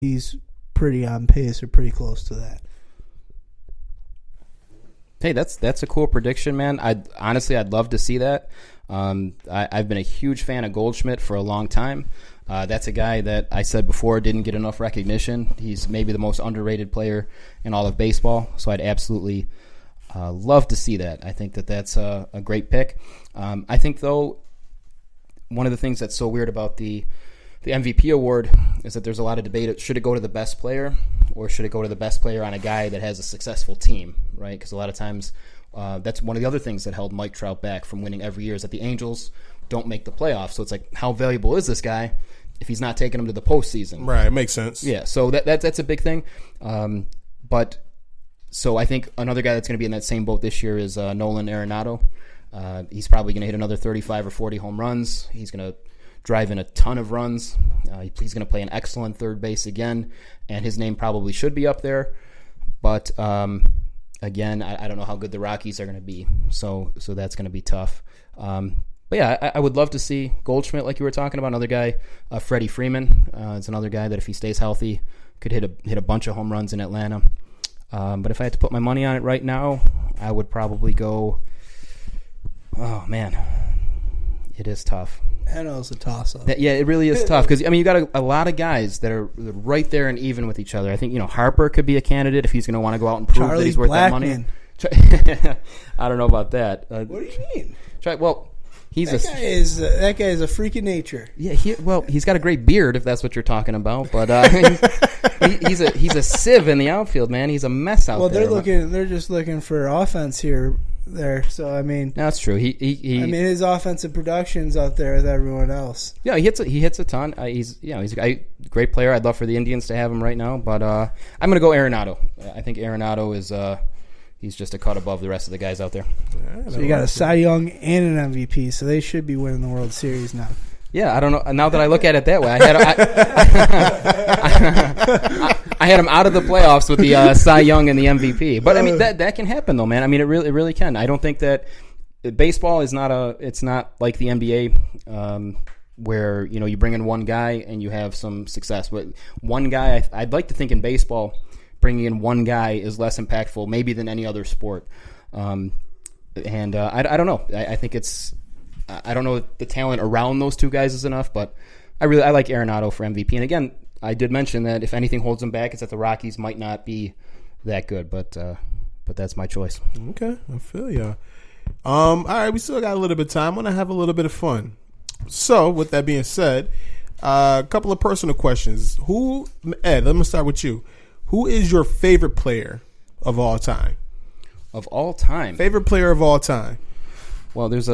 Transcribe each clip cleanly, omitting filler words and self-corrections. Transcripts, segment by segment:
he's pretty on pace or pretty close to that. Hey, that's a cool prediction, man. I'd love to see that. I've been a huge fan of Goldschmidt for a long time. That's a guy that I said before didn't get enough recognition. He's maybe the most underrated player in all of baseball, so I'd absolutely love to see that. I think that's a great pick. I think, though, one of the things that's so weird about the MVP award is that there's a lot of debate. Should it go to the best player, or should it go to the best player on a guy that has a successful team, right? Because a lot of times that's one of the other things that held Mike Trout back from winning every year is that the Angels don't make the playoffs. So it's like, how valuable is this guy if he's not taking them to the postseason? Right, it makes sense. Yeah, so that's a big thing. But so I think another guy that's going to be in that same boat this year is Nolan Arenado. He's probably going to hit another 35 or 40 home runs. He's going to drive in a ton of runs. He's going to play an excellent third base again, and his name probably should be up there. But again, I don't know how good the Rockies are going to be, so that's going to be tough. But yeah, I would love to see Goldschmidt, like you were talking about. Another guy, Freddie Freeman, is another guy that if he stays healthy could hit a bunch of home runs in Atlanta. But if I had to put my money on it right now, I would probably go. Oh man, it is tough. I know it's a toss-up. Yeah, it really is tough because you got a lot of guys that are right there and even with each other. I think Harper could be a candidate if he's going to want to go out and prove that he's worth Blackman. that money. I don't know about that. What do you mean? That guy is a freak of nature. Yeah, he's got a great beard if that's what you're talking about. But he's a sieve in the outfield, man. He's a mess out there. Well, they're just looking for offense there. So I mean, that's true. His offensive production's out there with everyone else. Yeah, he hits a ton. He's a great player. I'd love for the Indians to have him right now, but I'm going to go Arenado. I think Arenado is he's just a cut above the rest of the guys out there. So you got a Cy Young and an MVP, so they should be winning the World Series now. Yeah, I don't know. Now that I look at it that way, I had him out of the playoffs with the Cy Young and the MVP. But I mean, that can happen though, man. I mean, it really can. I don't think that baseball is it's not like the NBA where you bring in one guy and you have some success. But one guy, I'd like to think in baseball, bringing in one guy is less impactful maybe than any other sport. I don't know. I think I don't know if the talent around those two guys is enough, but I like Arenado for MVP. And again, I did mention that if anything holds him back, it's that the Rockies might not be that good, but that's my choice. Okay, I feel you. All right, we still got a little bit of time. I want to have a little bit of fun. So, with that being said, a couple of personal questions. Ed, let me start with you. Who is your favorite player of all time? Of all time? Favorite player of all time? Well, there's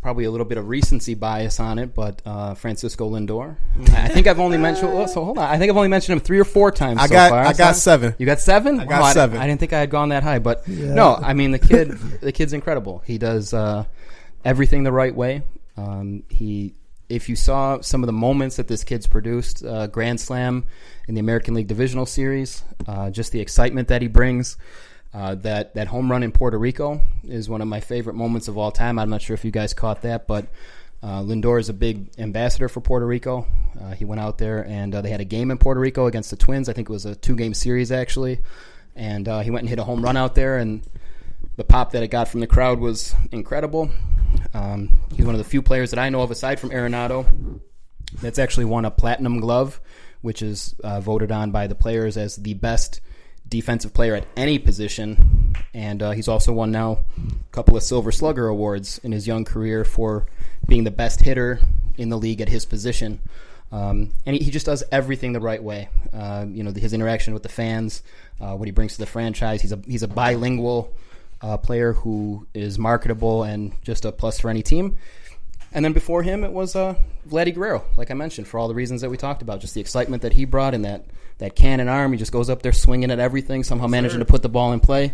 probably a little bit of recency bias on it, but Francisco Lindor. I think I've only mentioned. So hold on. I think I've only mentioned him 3 or 4 times. I got 7. You got 7? I got 7. I didn't think I had gone that high, but no. I mean, the kid's incredible. He does everything the right way. If you saw some of the moments that this kid's produced, Grand Slam in the American League Divisional Series, just the excitement that he brings. That home run in Puerto Rico is one of my favorite moments of all time. I'm not sure if you guys caught that, but Lindor is a big ambassador for Puerto Rico. He went out there and they had a game in Puerto Rico against the Twins. I think it was a 2-game series actually, and he went and hit a home run out there, and the pop that it got from the crowd was incredible. He's one of the few players that I know of aside from Arenado that's actually won a Platinum Glove, which is voted on by the players as the best defensive player at any position, and he's also won now a couple of Silver Slugger awards in his young career for being the best hitter in the league at his position. And he just does everything the right way. His interaction with the fans, what he brings to the franchise. He's a bilingual player who is marketable and just a plus for any team. And then before him, it was Vladdy Guerrero, like I mentioned, for all the reasons that we talked about. Just the excitement that he brought and that cannon arm. He just goes up there swinging at everything, somehow managing to put the ball in play.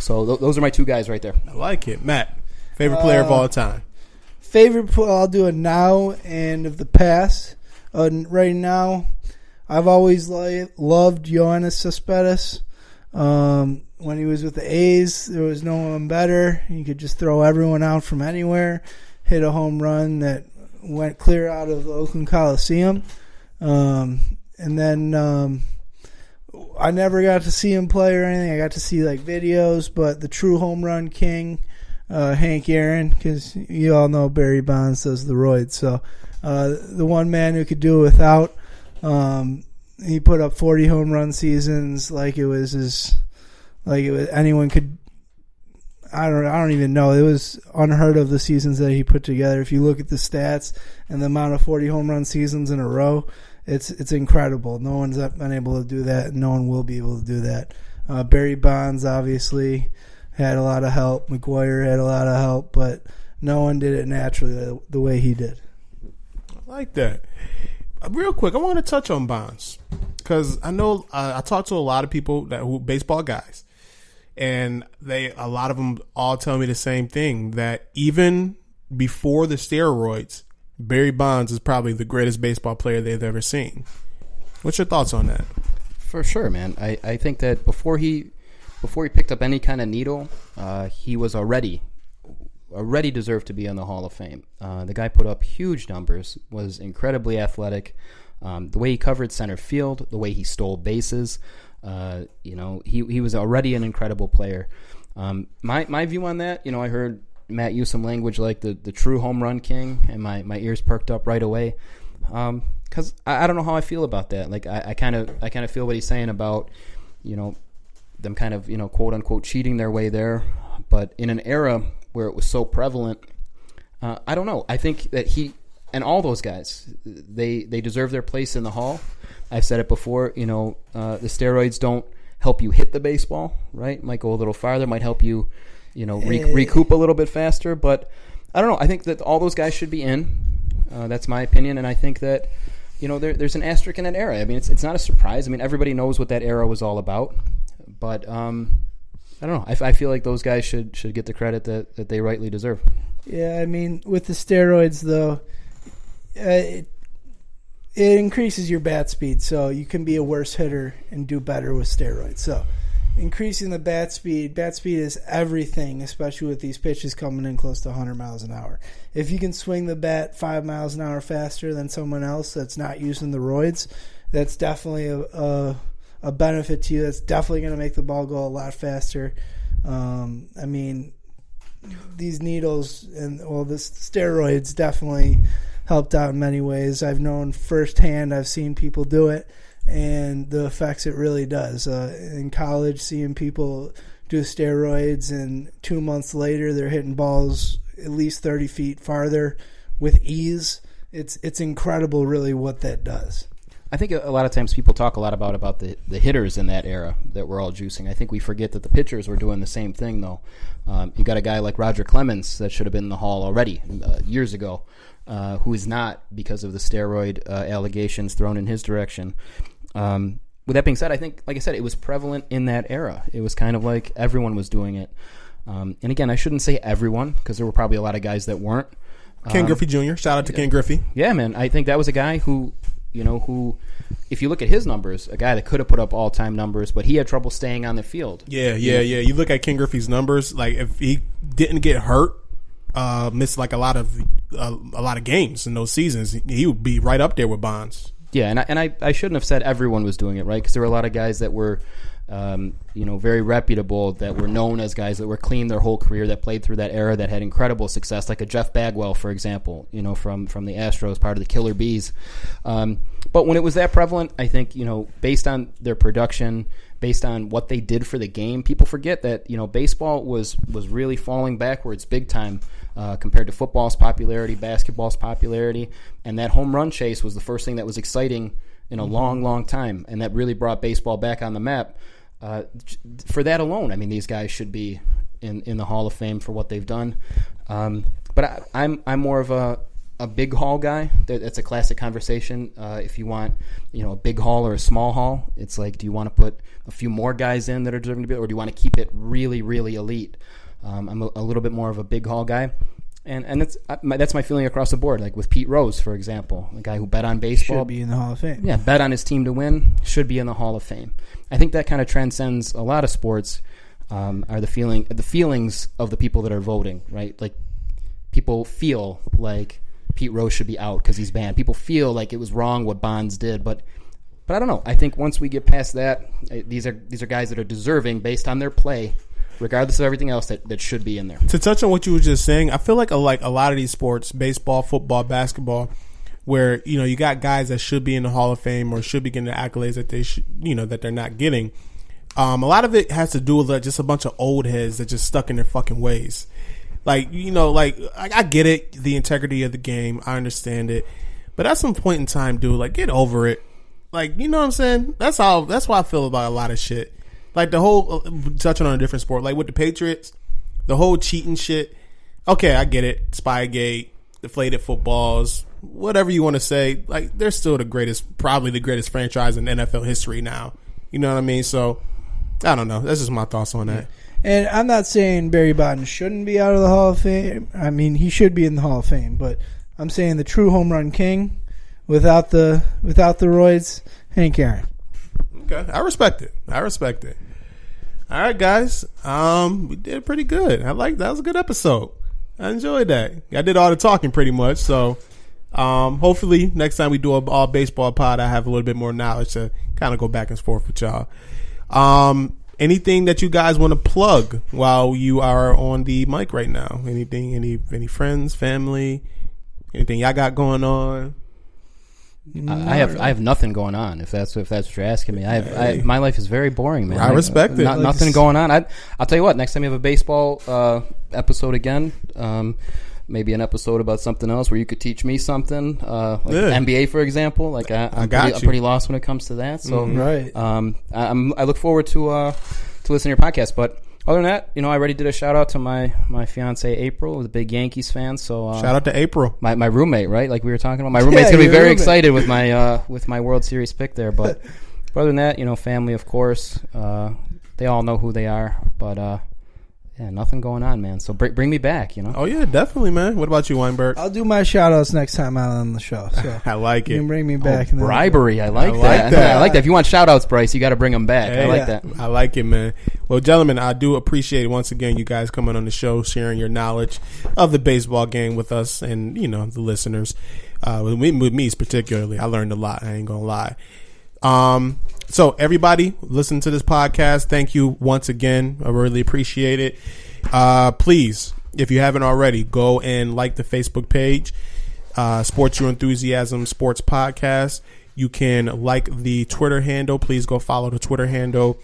So those are my 2 guys right there. I like it. Matt, favorite player of all time? I'll do a now and of the past. Right now, I've always loved Yoenis Cespedes. When he was with the A's, there was no one better. He could just throw everyone out from anywhere. Hit a home run that went clear out of the Oakland Coliseum. then I never got to see him play or anything. I got to see like videos, but the true home run king, Hank Aaron, because you all know Barry Bonds does the roids. So the one man who could do it without, he put up 40 home run seasons like it was anyone could. I don't even know. It was unheard of, the seasons that he put together. If you look at the stats and the amount of 40 home run seasons in a row, it's incredible. No one's been able to do that, and no one will be able to do that. Barry Bonds obviously had a lot of help. McGwire had a lot of help, but no one did it naturally the way he did. I like that. Real quick, I want to touch on Bonds because I know I talked to a lot of people who baseball guys. And a lot of them all tell me the same thing, that even before the steroids, Barry Bonds is probably the greatest baseball player they've ever seen. What's your thoughts on that? For sure, man. I think that before he picked up any kind of needle, he was already deserved to be in the Hall of Fame. The guy put up huge numbers, was incredibly athletic. The way he covered center field, the way he stole bases. He was already an incredible player. My view on that, I heard Matt use some language like the true home run king, and my ears perked up right away. Because I don't know how I feel about that. Like I kind of feel what he's saying about, them kind of, quote unquote cheating their way there. But in an era where it was so prevalent, I don't know. I think that he and all those guys, they deserve their place in the Hall. I've said it before, the steroids don't help you hit the baseball, right? Might go a little farther, might help you, recoup a little bit faster. But I don't know. I think that all those guys should be in. That's my opinion. And I think that, there's an asterisk in that era. I mean, it's not a surprise. I mean, everybody knows what that era was all about. But I don't know. I feel like those guys should get the credit that they rightly deserve. Yeah, I mean, with the steroids, though, it increases your bat speed, so you can be a worse hitter and do better with steroids. So increasing the bat speed is everything, especially with these pitches coming in close to 100 miles an hour. If you can swing the bat 5 miles an hour faster than someone else that's not using the roids, that's definitely a benefit to you. That's definitely going to make the ball go a lot faster. I mean, these needles and this steroids definitely helped out in many ways. I've known firsthand. I've seen people do it, and the effects it really does. In college, seeing people do steroids, and 2 months later, they're hitting balls at least 30 feet farther with ease. It's incredible, really, what that does. I think a lot of times people talk a lot about the hitters in that era that were all juicing. I think we forget that the pitchers were doing the same thing, though. You got a guy like Roger Clemens that should have been in the Hall already years ago, who is not because of the steroid allegations thrown in his direction. With that being said, I think, like I said, it was prevalent in that era. It was kind of like everyone was doing it. And again, I shouldn't say everyone, because there were probably a lot of guys that weren't. Ken Griffey Jr., shout out to Ken Griffey. Yeah, man. I think that was a guy who, if you look at his numbers, a guy that could have put up all-time numbers, but he had trouble staying on the field. Yeah. You look at Ken Griffey's numbers, like if he didn't get hurt, missed like a lot of games in those seasons, he would be right up there with Bonds. Yeah, and I shouldn't have said everyone was doing it, right? Because there were a lot of guys that were, very reputable, that were known as guys that were clean their whole career, that played through that era, that had incredible success, like a Jeff Bagwell, for example, from the Astros, part of the Killer Bees. But when it was that prevalent, I think, based on their production, based on what they did for the game, people forget that, baseball was really falling backwards big time compared to football's popularity, basketball's popularity, and that home run chase was the first thing that was exciting in a long, long time, and that really brought baseball back on the map. For that alone, I mean, these guys should be in the Hall of Fame for what they've done. But I'm more of a big Hall guy. That's a classic conversation. If you want, a big Hall or a small Hall, it's like, do you want to put a few more guys in that are deserving to be, or do you want to keep it really, really elite? I'm a little bit more of a big Hall guy. And that's my feeling across the board. Like with Pete Rose, for example, a guy who bet on baseball. Should be in the Hall of Fame. Yeah, bet on his team to win, should be in the Hall of Fame. I think that kind of transcends a lot of sports, are the feelings of the people that are voting, right? Like, people feel like Pete Rose should be out because he's banned. People feel like it was wrong what Bonds did, but But I don't know. I think once we get past that, these are guys that are deserving based on their play, regardless of everything else that should be in there. To touch on what you were just saying, I feel like a lot of these sports, baseball, football, basketball, where you got guys that should be in the Hall of Fame or should be getting the accolades that they should, that they're not getting. A lot of it has to do with just a bunch of old heads that just stuck in their fucking ways. Like I get it, the integrity of the game, I understand it, but at some point in time, dude, get over it. You know what I'm saying? That's why I feel about a lot of shit. Like the whole touching on a different sport, like with the Patriots, the whole cheating shit. Okay, I get it. Spygate, deflated footballs, whatever you want to say. They're still probably the greatest franchise in NFL history now. You know what I mean? So I don't know. That's just my thoughts on that. And I'm not saying Barry Bonds shouldn't be out of the Hall of Fame. I mean, he should be in the Hall of Fame, but I'm saying the true home run king, without the roids, Hank Aaron. Okay, I respect it. All right, guys. We did pretty good. That was a good episode. I enjoyed that. I did all the talking pretty much. So, hopefully next time we do a all baseball pod, I have a little bit more knowledge to kind of go back and forth with y'all. Anything that you guys want to plug while you are on the mic right now? Anything? Any friends, family? Anything y'all got going on? I have nothing going on. If that's what you're asking me, my life is very boring, man. I respect it. Nothing going on. I'll tell you what. Next time you have a baseball episode again, maybe an episode about something else where you could teach me something, NBA, for example. I'm pretty lost when it comes to that. So right. I look forward to listening to your podcast, but. Other than that, I already did a shout out to my fiance April, who's a big Yankees fan. So shout out to April, my roommate, right? Like we were talking about. My roommate's gonna be very excited with my World Series pick there. But other than that, family, of course, they all know who they are. But nothing going on, man. So bring me back, Oh yeah, definitely, man. What about you, Weinberg? I'll do my shout outs next time out on the show. So I like it. You can bring me back. Bribery. I like that. I like that. If you want shout outs, Bryce, you got to bring them back. Hey, I like that. I like it, man. Well, gentlemen, I do appreciate once again you guys coming on the show, sharing your knowledge of the baseball game with us and the listeners. With me particularly, I learned a lot. I ain't gonna lie. So everybody, listen to this podcast. Thank you once again. I really appreciate it. Please, if you haven't already, go and like the Facebook page, Sports Your Enthusiasm Sports Podcast. You can like the Twitter handle. Please go follow the Twitter handle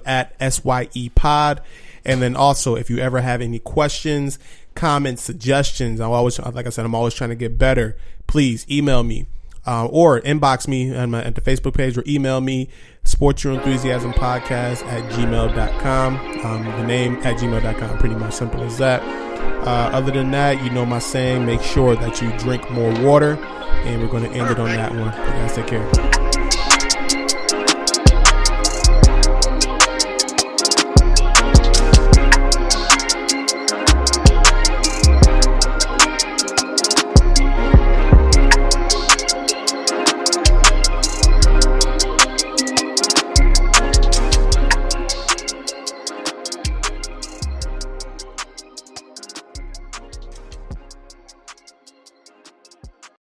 at SYE Pod. And then also, if you ever have any questions, comments, suggestions, I'm always trying to get better. Please email me or inbox me at the Facebook page or email me, sportsyourenthusiasmpodcast@gmail.com. The name @gmail.com, pretty much simple as that. Other than that, my saying, make sure that you drink more water. And we're going to end it on that one. You guys take care.